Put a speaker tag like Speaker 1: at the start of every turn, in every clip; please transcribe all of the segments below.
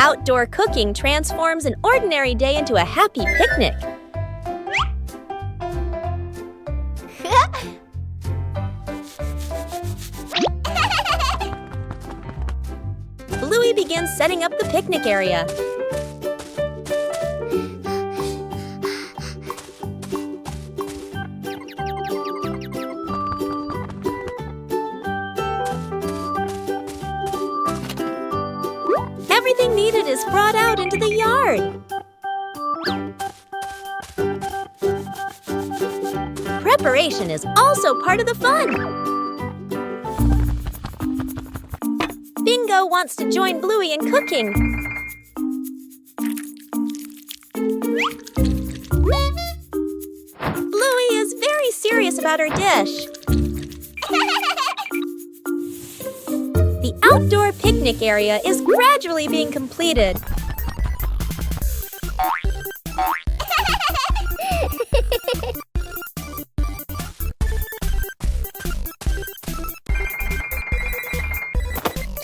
Speaker 1: Outdoor cooking transforms an ordinary day into a happy picnic. Bluey begins setting up the picnic area. Everything needed is brought out into the yard. Preparation is also part of the fun. Bingo wants to join Bluey in cooking. Bluey is very serious about her dish. The outdoor picnic area is gradually being completed.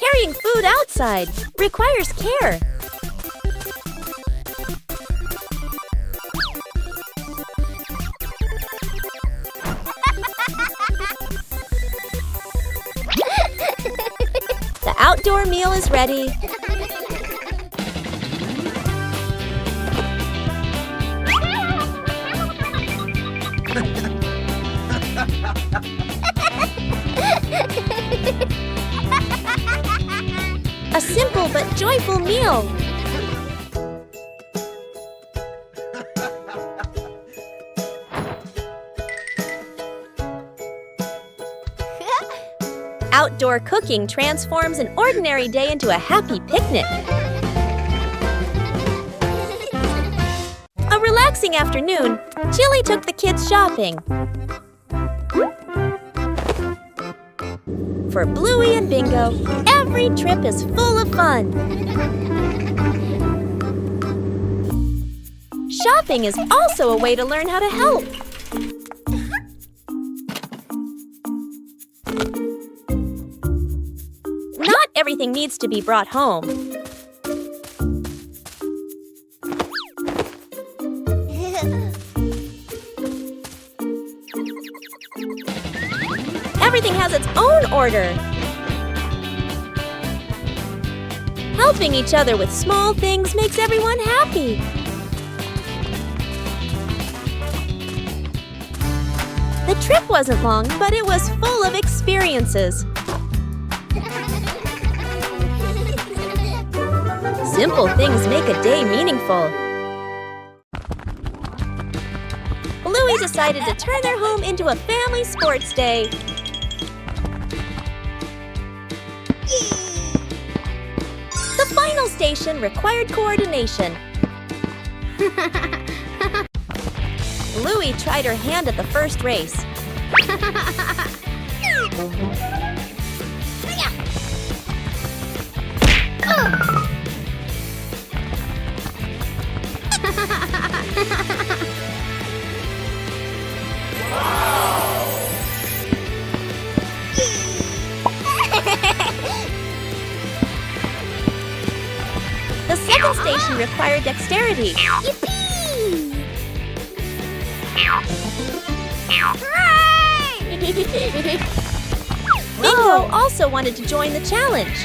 Speaker 1: Carrying food outside requires care. The outdoor meal is ready. A simple but joyful meal. Outdoor cooking transforms an ordinary day into a happy picnic. A relaxing afternoon, Chili took the kids shopping. For Bluey and Bingo, every trip is full of fun. Shopping is also a way to learn how to help. Not everything needs to be brought home. Everything has its own order. Helping each other with small things makes everyone happy. The trip wasn't long, but it was full of experiences. Simple things make a day meaningful. Bluey decided to turn their home into a family sports day. The final station required coordination. Bluey tried her hand at the first race. The second station required dexterity. Yippee! Bingo also wanted to join the challenge.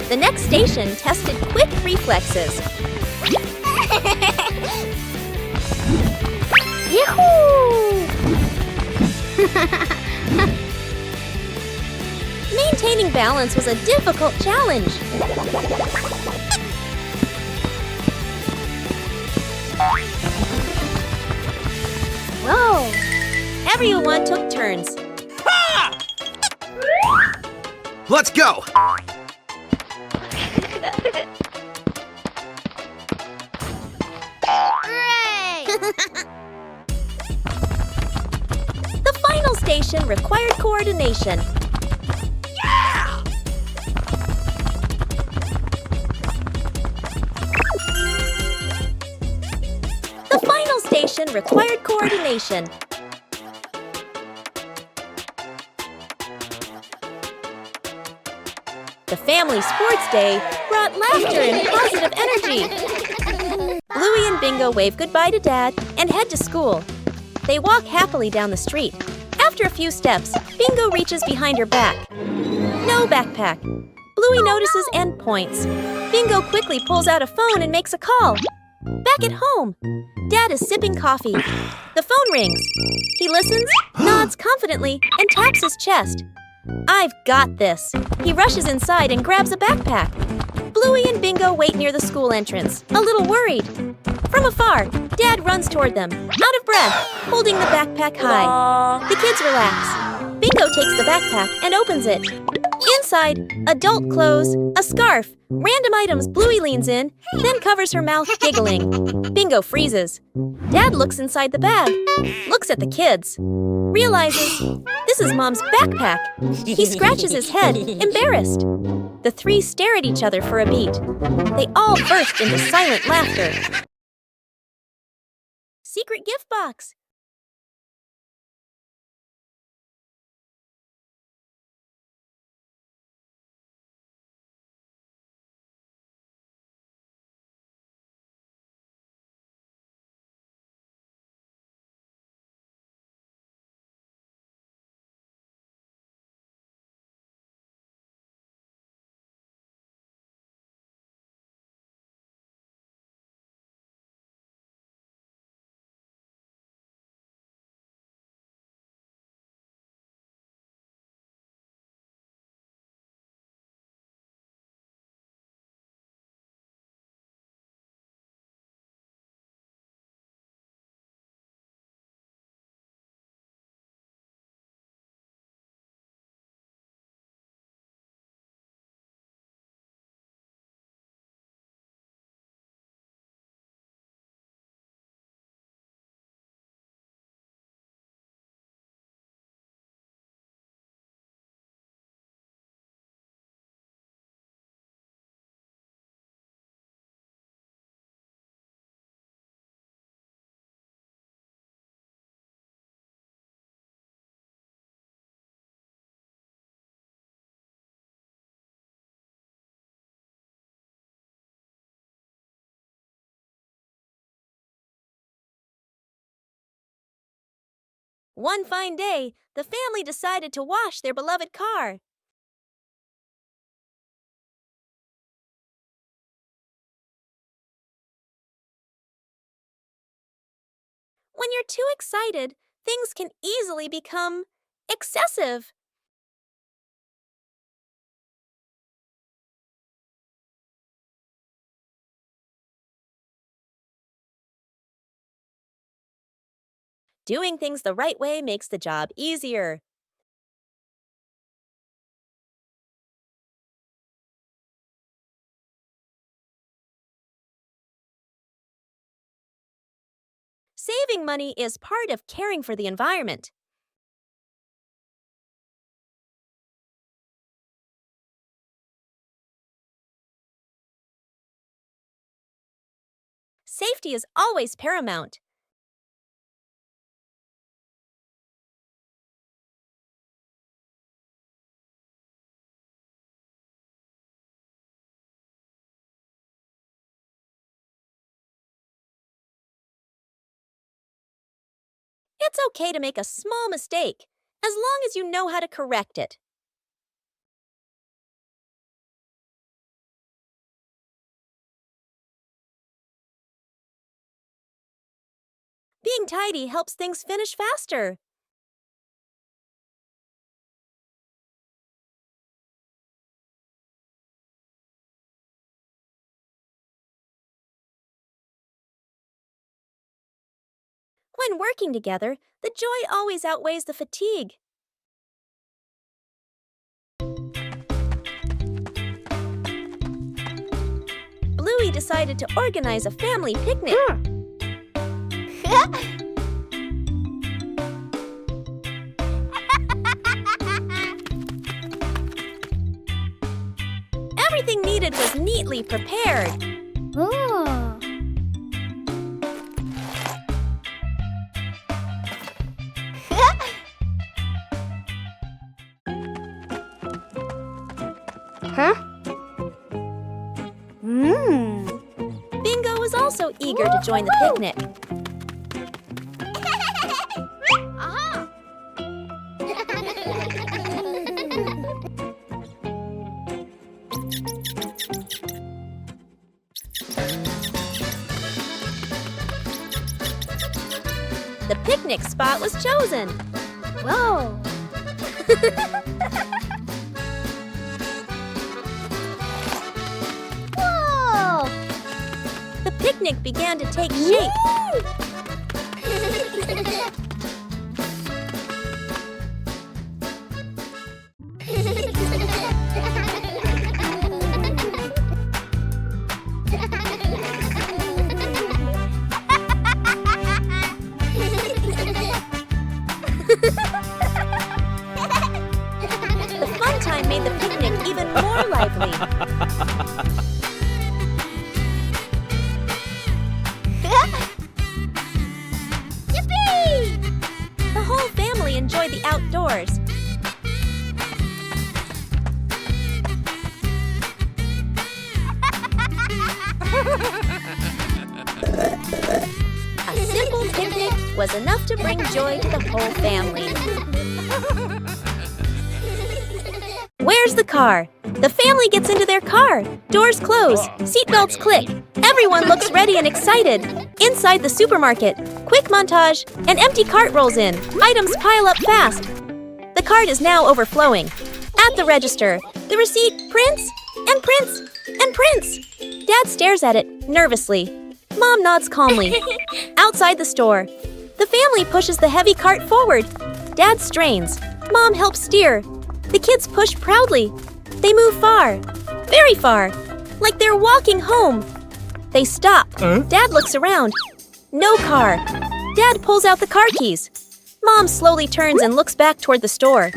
Speaker 1: The next station tested quick reflexes. Yahoo! Maintaining balance was a difficult challenge. Whoa! Everyone took turns.
Speaker 2: Ha! Let's go!
Speaker 1: The final station required coordination. The final station required coordination. The family sports day brought laughter and positive energy. Bluey and Bingo wave goodbye to Dad and head to school. They walk happily down the street. After a few steps, Bingo reaches behind her back. No backpack. Bluey notices and points. Bingo quickly pulls out a phone and makes a call. Back at home, Dad is sipping coffee. The phone rings. He listens, nods confidently, and taps his chest. I've got this. He rushes inside and grabs a backpack. Bluey and Bingo wait near the school entrance, a little worried. From afar, Dad runs toward them, out of breath, holding the backpack high. The kids relax. Bingo takes the backpack and opens it. Inside, adult clothes, a scarf, random items. Bluey leans in, then covers her mouth, giggling. Bingo freezes. Dad looks inside the bag, looks at the kids, realizes this is Mom's backpack. He scratches his head, embarrassed. The three stare at each other for a beat. They all burst into silent laughter. Secret gift box. One fine day, the family decided to wash their beloved car. When you're too excited, things can easily become excessive. Doing things the right way makes the job easier. Saving money is part of caring for the environment. Safety is always paramount. It's okay to make a small mistake, as long as you know how to correct it. Being tidy helps things finish faster. When working together, the joy always outweighs the fatigue. Bluey decided to organize a family picnic. Everything needed was neatly prepared.
Speaker 2: Oh. Huh?
Speaker 1: Bingo was also eager to join the picnic. The picnic spot was chosen.
Speaker 2: Whoa. Whoa.
Speaker 1: The picnic began to take shape. The fun time made the picnic even more lively.
Speaker 2: Yippee!
Speaker 1: The whole family enjoyed the outdoors. A simple picnic was enough to bring joy to the whole family. Where's the car? The family gets into their car. Doors close. Seatbelts click. Everyone looks ready and excited. Inside the supermarket, quick montage, an empty cart rolls in. Items pile up fast. The cart is now overflowing. At the register, the receipt prints and prints and prints. Dad stares at it nervously. Mom nods calmly. Outside the store, the family pushes the heavy cart forward. Dad strains. Mom helps steer. The kids push proudly. They move far, very far, like they're walking home. They stop. Dad looks around. No car. Dad pulls out the car keys. Mom slowly turns and looks back toward the store.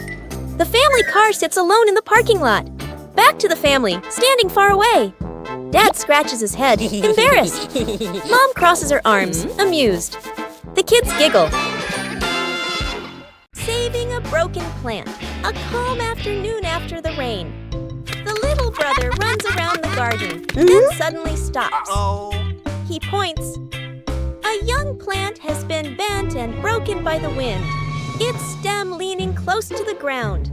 Speaker 1: The family car sits alone in the parking lot. Back to the family, standing far away. Dad scratches his head, embarrassed. Mom crosses her arms, amused. The kids giggle. Saving a broken plant. A calm afternoon after the rain. The little brother runs around the garden, then suddenly stops. He points. A young plant has been bent and broken by the wind, its stem leaning close to the ground.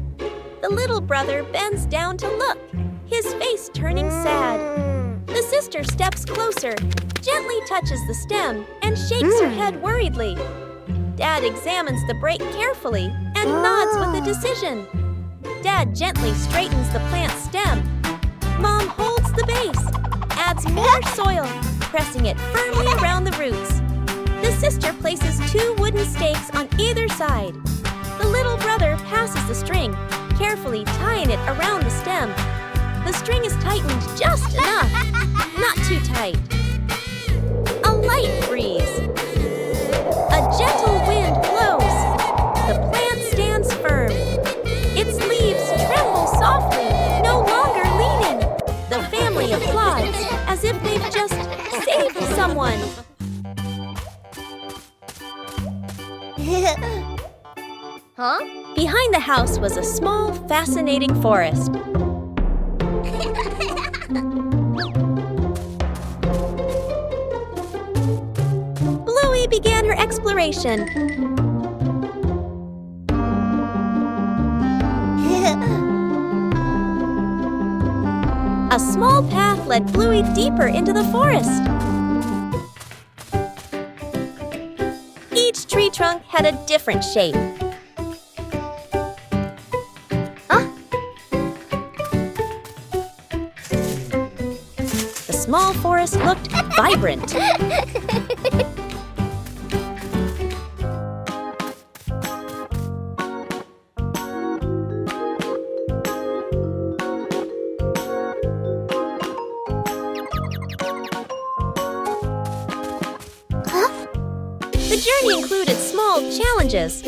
Speaker 1: The little brother bends down to look, his face turning sad. The sister steps closer, gently touches the stem, and shakes her head worriedly. Dad examines the break carefully and nods with a decision. Dad gently straightens the plant's stem. Mom holds the base, adds more soil, pressing it firmly around the roots. The sister places 2 wooden stakes on either side. The little brother passes the string, carefully tying it around the stem. The string is tightened just enough, not too tight. A light breeze. A gentle wind blows. The plant stands firm. Its leaves tremble softly, no longer leaning. The family applauds as if they've just saved someone.
Speaker 2: Huh?
Speaker 1: Behind the house was a small, fascinating forest. Bluey began her exploration. A small path led Bluey deeper into the forest. Each tree trunk had a different shape. The small forest looked vibrant. The journey included small challenges.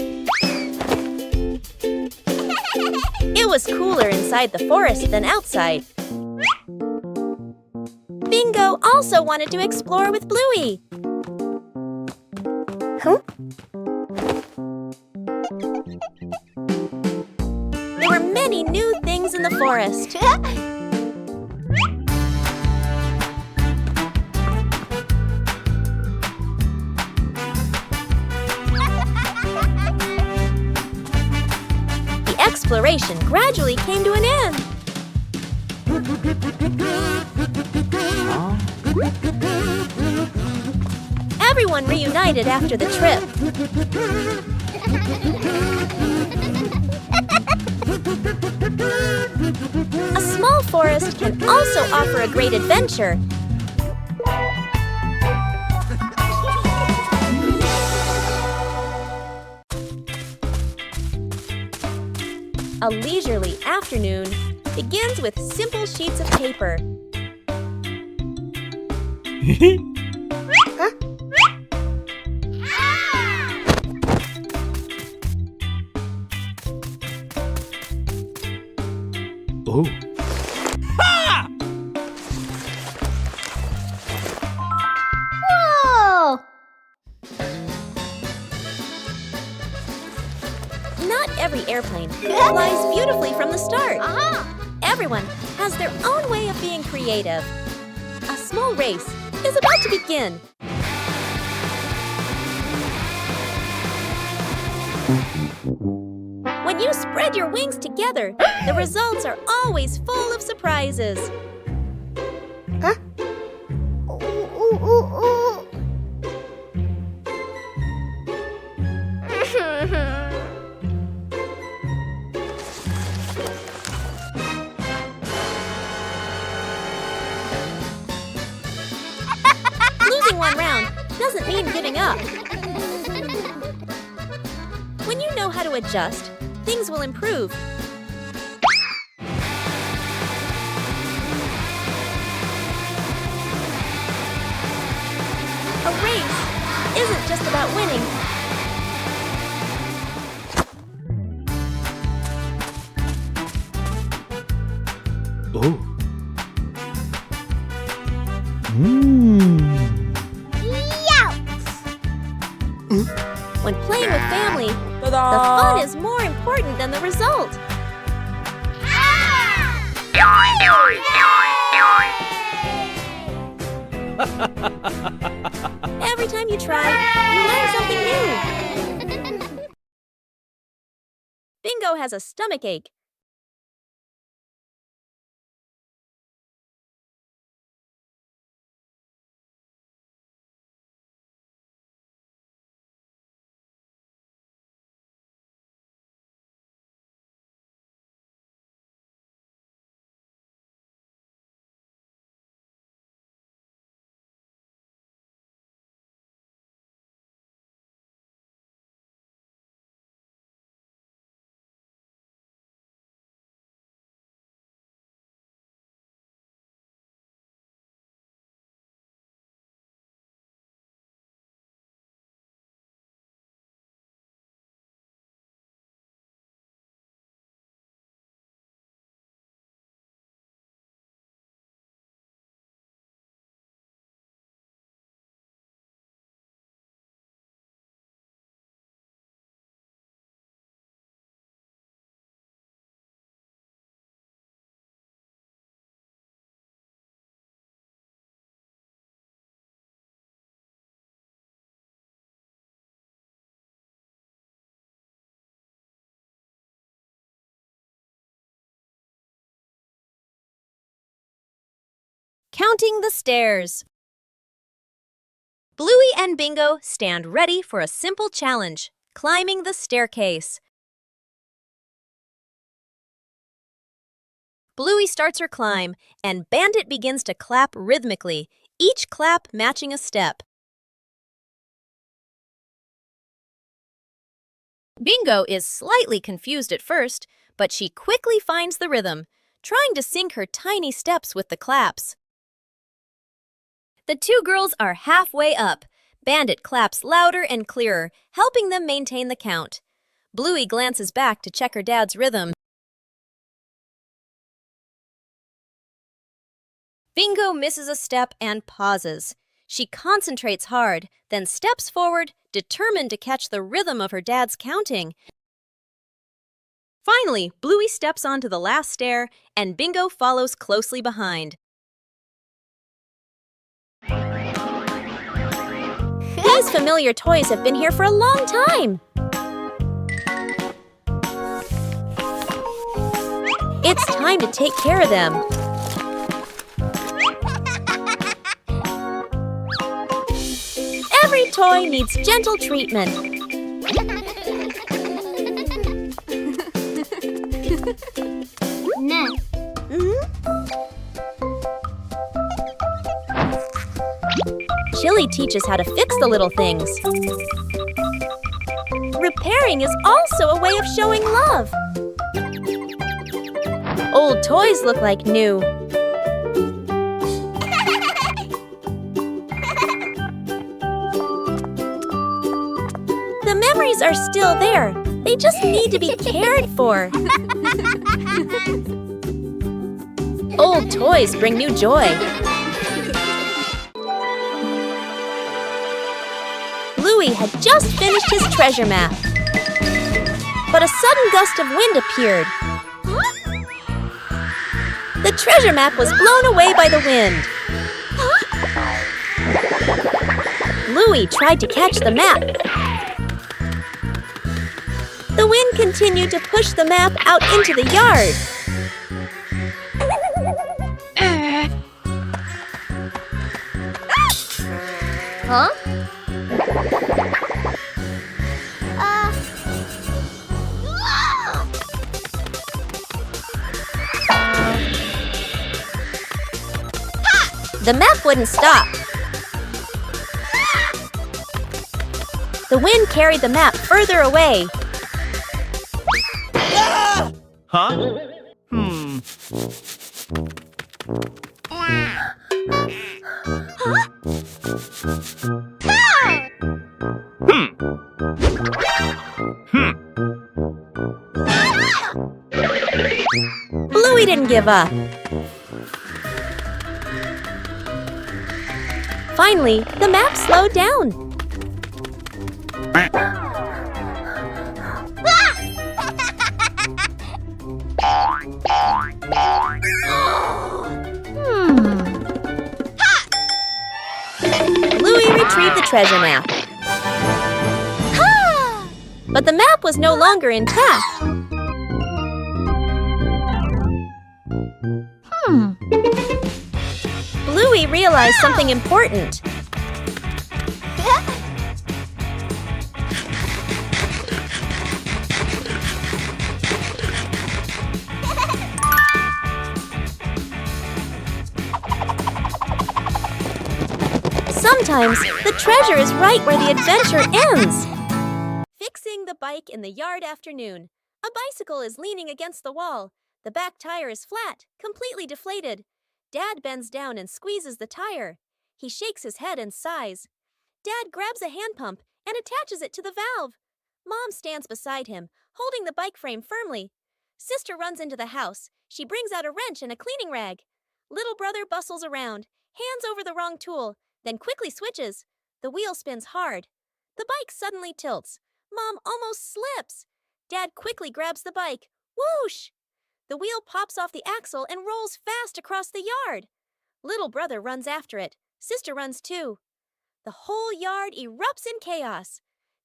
Speaker 1: It was cooler inside the forest than outside. Bingo also wanted to explore with Bluey.
Speaker 2: Huh?
Speaker 1: There were many new things in the forest. The exploration gradually came to an end. Everyone reunited after the trip. A small forest can also offer a great adventure. A leisurely afternoon begins with simple sheets of paper.
Speaker 3: Oh.
Speaker 2: Whoa!
Speaker 1: Not every airplane flies beautifully from the start. Everyone has their own way of being creative. A small race is about to begin. When you spread your wings together, the results are always full of surprises.
Speaker 2: Huh? Ooh, ooh, ooh.
Speaker 1: Losing one round doesn't mean giving up. When you know how to adjust, things will improve. A race isn't just about winning.
Speaker 3: Oh.
Speaker 1: When playing with family, the fun is more important than the result. Every time you try, you learn something new. Bingo has a stomachache. Counting the stairs. Bluey and Bingo stand ready for a simple challenge, climbing the staircase. Bluey starts her climb, and Bandit begins to clap rhythmically, each clap matching a step. Bingo is slightly confused at first, but she quickly finds the rhythm, trying to sync her tiny steps with the claps. The two girls are halfway up. Bandit claps louder and clearer, helping them maintain the count. Bluey glances back to check her dad's rhythm. Bingo misses a step and pauses. She concentrates hard, then steps forward, determined to catch the rhythm of her dad's counting. Finally, Bluey steps onto the last stair, and Bingo follows closely behind. These familiar toys have been here for a long time. It's time to take care of them. Every toy needs gentle treatment.
Speaker 2: No.
Speaker 1: Chili teaches how to fix the little things. Repairing is also a way of showing love. Old toys look like new. The memories are still there. They just need to be cared for. Old toys bring new joy. Bluey had just finished his treasure map. But a sudden gust of wind appeared. The treasure map was blown away by the wind. Bluey tried to catch the map. The wind continued to push the map out into the yard.
Speaker 2: Huh?
Speaker 1: The map wouldn't stop. The wind carried the map further away.
Speaker 3: Huh?
Speaker 1: Bluey didn't give up. Finally, the map slowed down. Bluey retrieved the treasure map. But the map was no longer intact. Bluey realized something important. Sometimes the treasure is right where the adventure ends. Fixing the bike in the yard afternoon. A bicycle is leaning against the wall. The back tire is flat, completely deflated. Dad bends down and squeezes the tire. He shakes his head and sighs. Dad grabs a hand pump and attaches it to the valve. Mom stands beside him, holding the bike frame firmly. Sister runs into the house. She brings out a wrench and a cleaning rag. Little brother bustles around, hands over the wrong tool, then quickly switches. The wheel spins hard. The bike suddenly tilts. Mom almost slips. Dad quickly grabs the bike. Whoosh! The wheel pops off the axle and rolls fast across the yard. Little brother runs after it. Sister runs too. The whole yard erupts in chaos.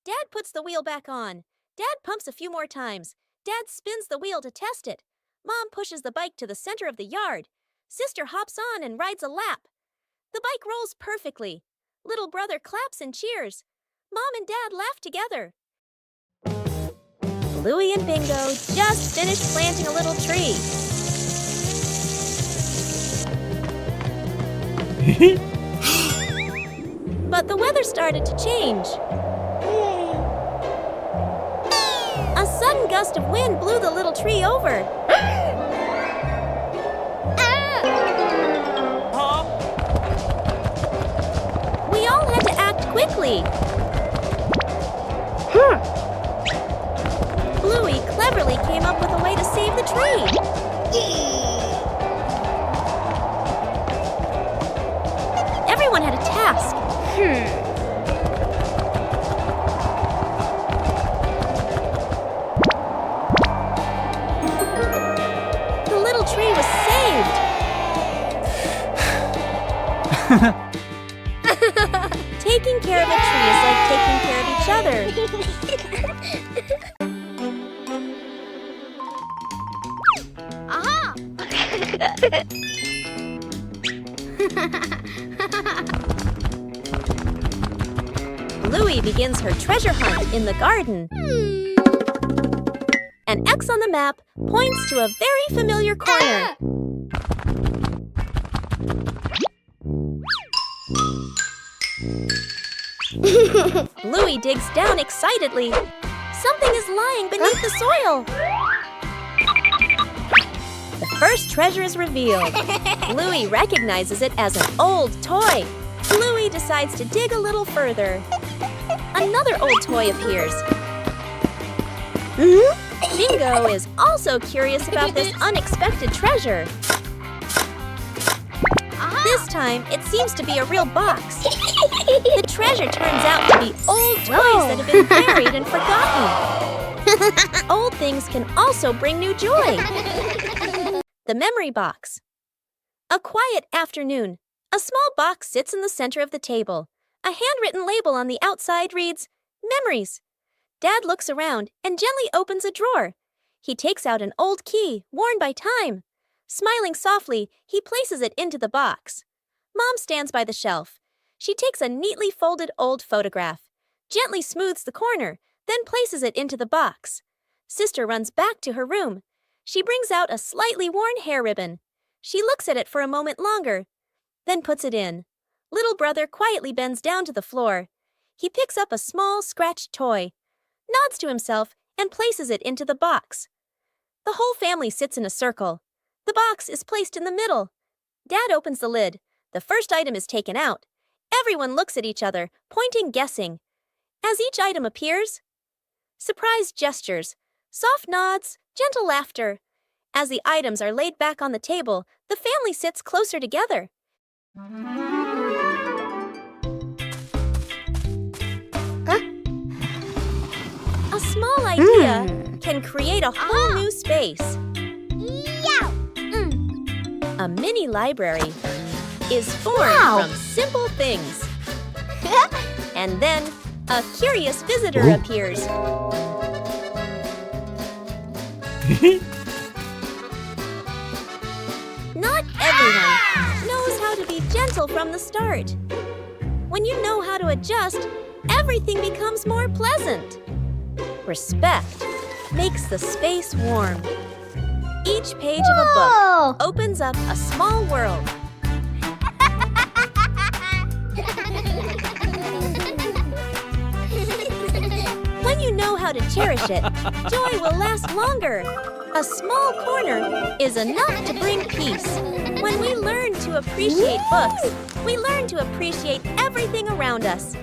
Speaker 1: Dad puts the wheel back on. Dad pumps a few more times. Dad spins the wheel to test it. Mom pushes the bike to the center of the yard. Sister hops on and rides a lap. The bike rolls perfectly. Little brother claps and cheers. Mom and Dad laugh together. Bluey and Bingo just finished planting a little tree. But the weather started to change. A sudden gust of wind blew the little tree over. We all had to act quickly. Bluey cleverly came up with a way to save the tree. The little tree was saved! Taking care of a tree is like taking care of each other.
Speaker 2: Aha!
Speaker 1: Bluey begins her treasure hunt in the garden. An X on the map points to a very familiar corner. Bluey digs down excitedly. Something is lying beneath the soil. The first treasure is revealed. Bluey recognizes it as an old toy. Bluey decides to dig a little further. Another old toy appears. Bingo is also curious about this unexpected treasure. This time, it seems to be a real box. The treasure turns out to be old toys that have been buried and forgotten. Old things can also bring new joy. The memory box. A quiet afternoon. A small box sits in the center of the table. A handwritten label on the outside reads, Memories. Dad looks around and gently opens a drawer. He takes out an old key, worn by time. Smiling softly, he places it into the box. Mom stands by the shelf. She takes a neatly folded old photograph, gently smooths the corner, then places it into the box. Sister runs back to her room. She brings out a slightly worn hair ribbon. She looks at it for a moment longer, then puts it in. Little brother quietly bends down to the floor. He picks up a small, scratched toy, nods to himself, and places it into the box. The whole family sits in a circle. The box is placed in the middle. Dad opens the lid. The first item is taken out. Everyone looks at each other, pointing, guessing. As each item appears, surprised gestures, soft nods, gentle laughter. As the items are laid back on the table, the family sits closer together. A small idea can create a whole new space. A mini library is formed from simple things. And then a curious visitor appears. Not everyone knows how to be gentle from the start. When you know how to adjust, everything becomes more pleasant. Respect makes the space warm. Each page of a book opens up a small world. When you know how to cherish it, joy will last longer. A small corner is enough to bring peace. When we learn to appreciate books, we learn to appreciate everything around us.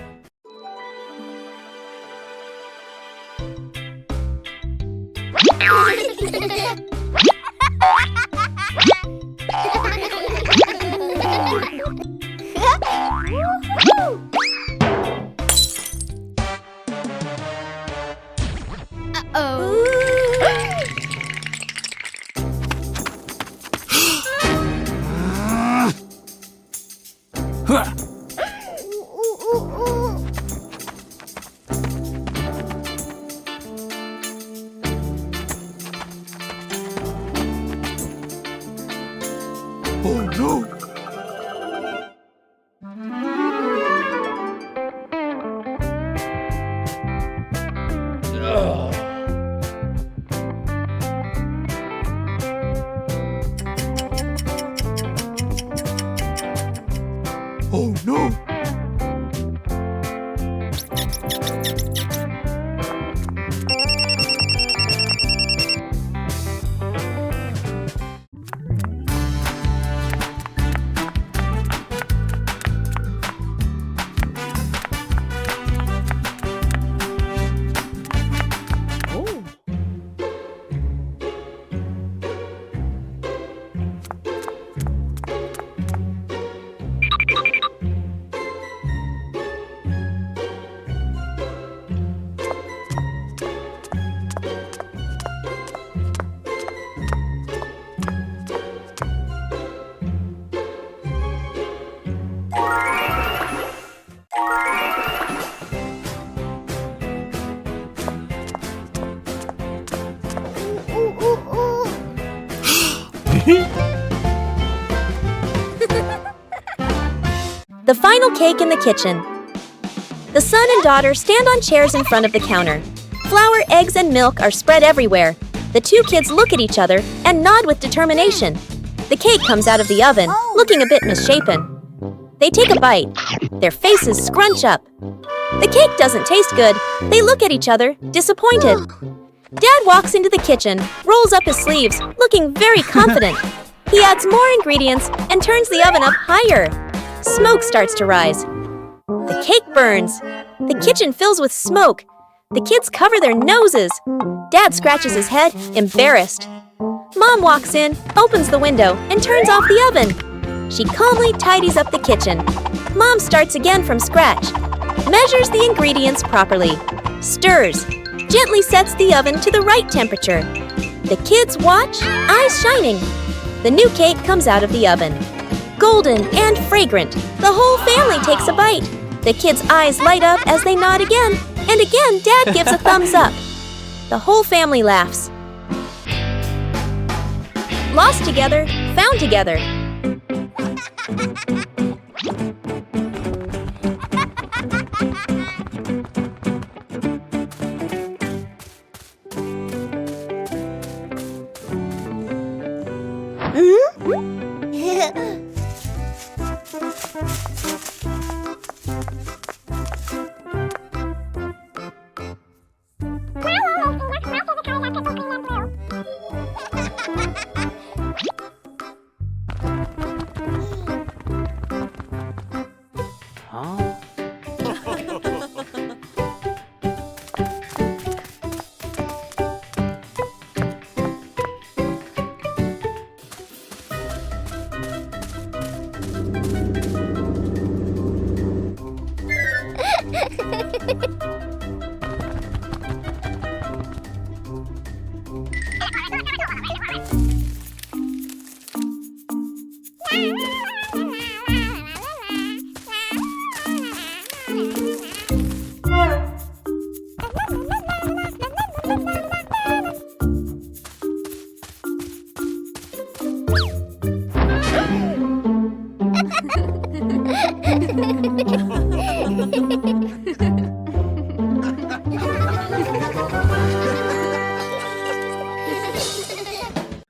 Speaker 3: Oh no! Oh no!
Speaker 1: The final cake in the kitchen. The son and daughter stand on chairs in front of the counter. Flour, eggs, and milk are spread everywhere. The two kids look at each other and nod with determination. The cake comes out of the oven, looking a bit misshapen. They take a bite. Their faces scrunch up. The cake doesn't taste good. They look at each other, disappointed. Dad walks into the kitchen, rolls up his sleeves, looking very confident. He adds more ingredients and turns the oven up higher. Smoke starts to rise. The cake burns. The kitchen fills with smoke. The kids cover their noses. Dad scratches his head, embarrassed. Mom walks in, opens the window, and turns off the oven. She calmly tidies up the kitchen. Mom starts again from scratch. Measures the ingredients properly. Stirs. Gently sets the oven to the right temperature. The kids watch, eyes shining. The new cake comes out of the oven. Golden and fragrant, the whole family takes a bite. The kids' eyes light up as they nod again, and again Dad gives a thumbs up. The whole family laughs. Lost together, found together.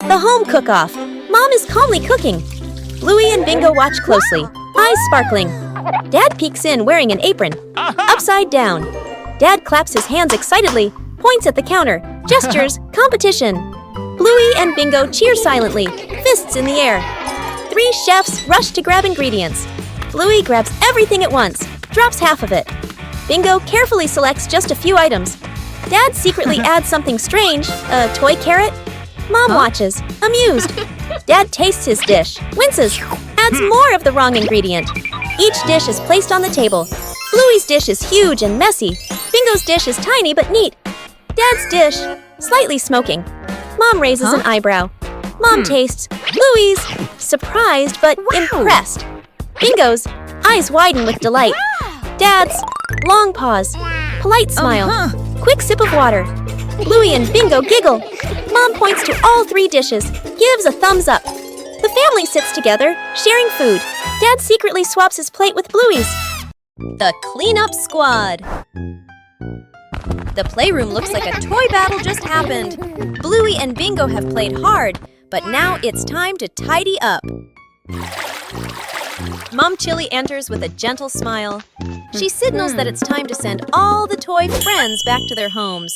Speaker 1: The home cook-off. Mom is calmly cooking. Bluey and Bingo watch closely, eyes sparkling. Dad peeks in wearing an apron, upside down. Dad claps his hands excitedly, points at the counter, gestures, competition. Bluey and Bingo cheer silently, fists in the air. 3 chefs rush to grab ingredients. Bluey grabs everything at once, drops half of it. Bingo carefully selects just a few items. Dad secretly adds something strange, a toy carrot. Mom watches, amused. Dad tastes his dish, winces, adds more of the wrong ingredient. Each dish is placed on the table. Bluey's dish is huge and messy. Bingo's dish is tiny but neat. Dad's dish, slightly smoking. Mom raises an eyebrow. Mom tastes. Bluey's, surprised but impressed. Bingo's, eyes widen with delight. Dad's, long pause, polite smile, quick sip of water. Bluey and Bingo giggle. Mom points to all 3 dishes, gives a thumbs up. The family sits together, sharing food. Dad secretly swaps his plate with Bluey's. The cleanup squad. The playroom looks like a toy battle just happened. Bluey and Bingo have played hard, but now it's time to tidy up. Mom Chili enters with a gentle smile. She signals that it's time to send all the toy friends back to their homes.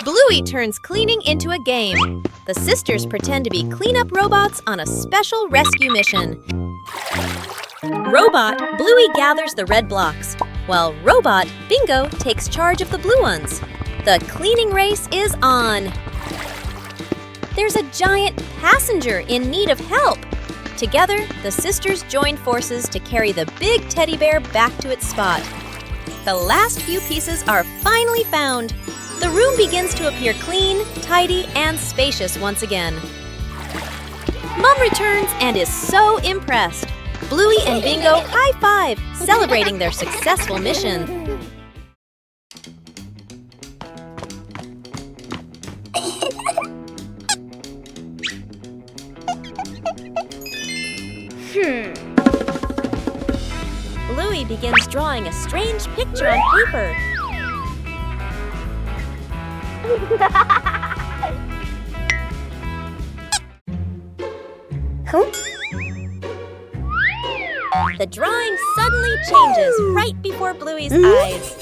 Speaker 1: Bluey turns cleaning into a game. The sisters pretend to be cleanup robots on a special rescue mission. Robot, Bluey gathers the red blocks, while Robot, Bingo, takes charge of the blue ones. The cleaning race is on. There's a giant passenger in need of help. Together, the sisters join forces to carry the big teddy bear back to its spot. The last few pieces are finally found. The room begins to appear clean, tidy, and spacious once again. Mom returns and is so impressed. Bluey and Bingo high-five, celebrating their successful mission. Bluey begins drawing a strange picture on paper. The drawing suddenly changes right before Bluey's eyes.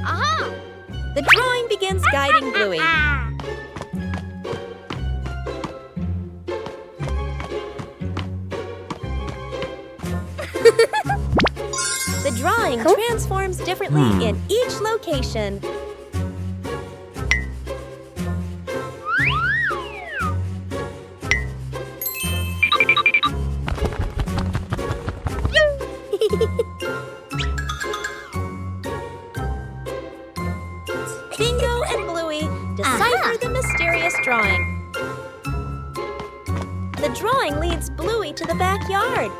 Speaker 2: Aha!
Speaker 1: The drawing begins guiding Bluey. The drawing transforms differently in each location. Bingo and Bluey decipher the mysterious drawing. The drawing leads Bluey to the backyard.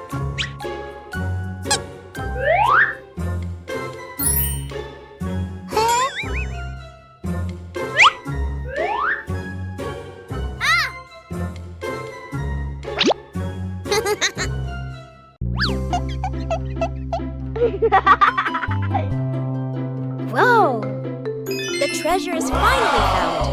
Speaker 2: Whoa!
Speaker 1: The treasure is finally found.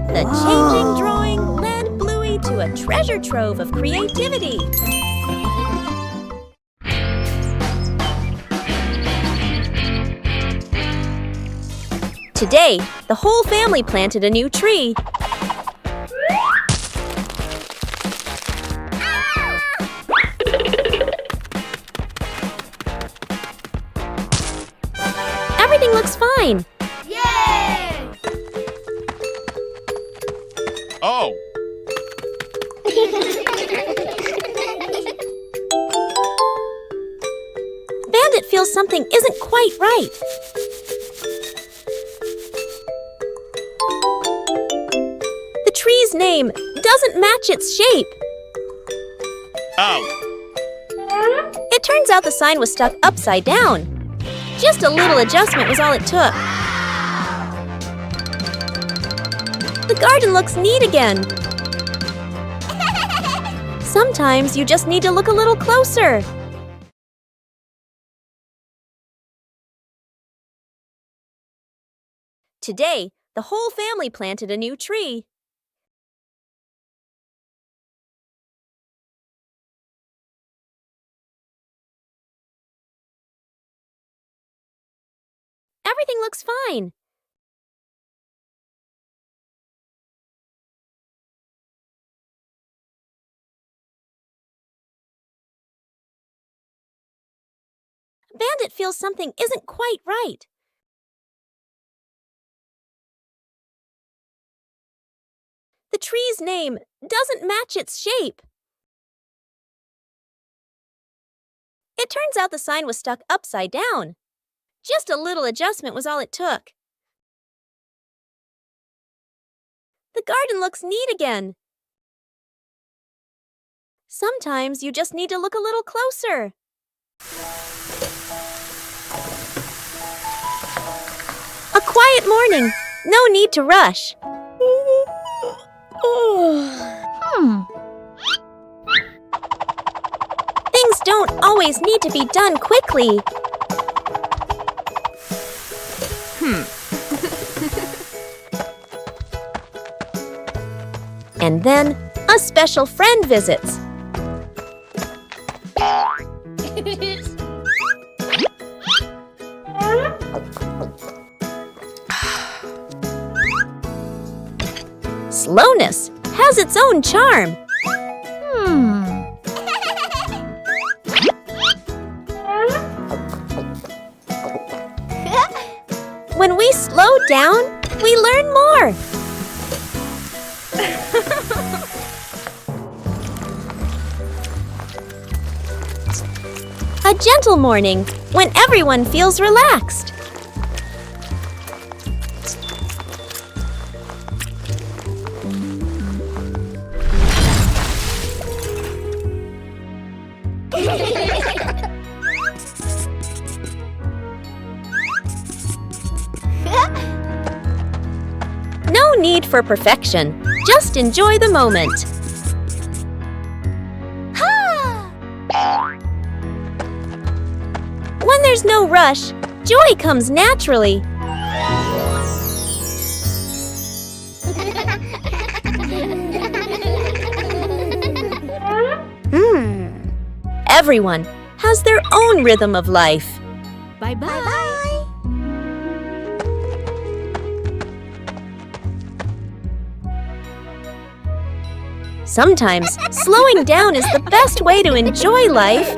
Speaker 1: The changing drawing led Bluey to a treasure trove of creativity. Today, the whole family planted a new tree. Everything looks fine.
Speaker 2: Yay!
Speaker 3: Oh!
Speaker 1: Bandit feels something isn't quite right. The tree's name doesn't match its shape.
Speaker 3: Out!
Speaker 1: It turns out the sign was stuck upside down. Just a little adjustment was all it took. The garden looks neat again. Sometimes you just need to look a little closer. Today, the whole family planted a new tree. Everything looks fine. Bandit feels something isn't quite right. The tree's name doesn't match its shape. It turns out the sign was stuck upside down. Just a little adjustment was all it took. The garden looks neat again. Sometimes you just need to look a little closer. A quiet morning. No need to rush. Things don't always need to be done quickly. And then a special friend visits. Slowness has its own charm. When we slow down, we learn more. A gentle morning when everyone feels relaxed. need for perfection. Just enjoy the moment. When there's no rush, joy comes naturally. Everyone has their own rhythm of life.
Speaker 2: Bye-bye.
Speaker 1: Sometimes slowing down is the best way to enjoy life.